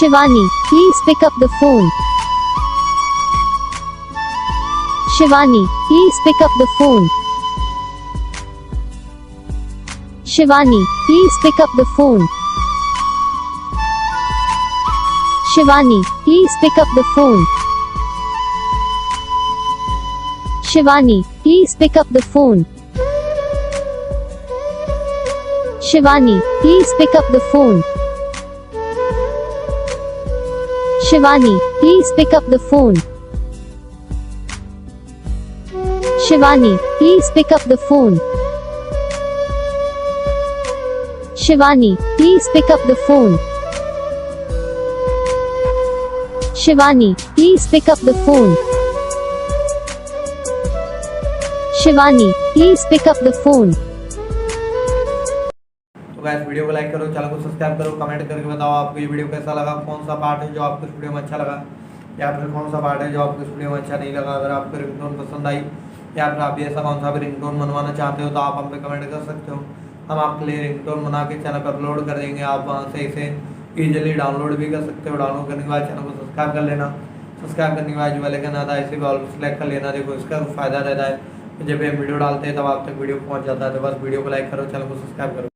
Shivani, please pick up the phone. Shivani, please pick up the phone. Shivani, please pick up the phone. Shivani, please pick up the phone. Shivani, please pick up the phone. Shivani, please pick up the phone. Shivani, please pick up the phone. Shivani, please pick up the phone. Shivani, please pick up the phone. Shivani, please pick up the phone. Shivani, please pick up the phone. तो guys video को like करो, channel को subscribe करो, comment करके बताओ आपको ये video कैसा लगा, कौन सा पार्ट है जो आपको इस वीडियो में अच्छा लगा या फिर कौन सा पार्ट है जो आपको इस वीडियो में अच्छा नहीं लगा। अगर आपको रिंगटोन पसंद आई या फिर आप ऐसा कौन सा भी रिंगटोन बनवाना चाहते हो तो आप हम पे कमेंट कर सकते हो। हम आपके लिए रिंगटोन बना के चैनल पर अपलोड कर देंगे। आप वहाँ से इसे ईजिली डाउनलोड भी कर सकते हो। डाउनलोड करने के बाद चैनल को सब्सक्राइब कर लेना। सब्सक्राइब करने के बाद जो वाले का आता है इसे भी ऑल सेलेक्ट कर लेना। देखो इसका फ़ायदा रहता है जब हम वीडियो डालते हैं तब आप तक वीडियो पहुँच जाता है। तो बस वीडियो को लाइक करो, चैनल को सब्सक्राइब करो।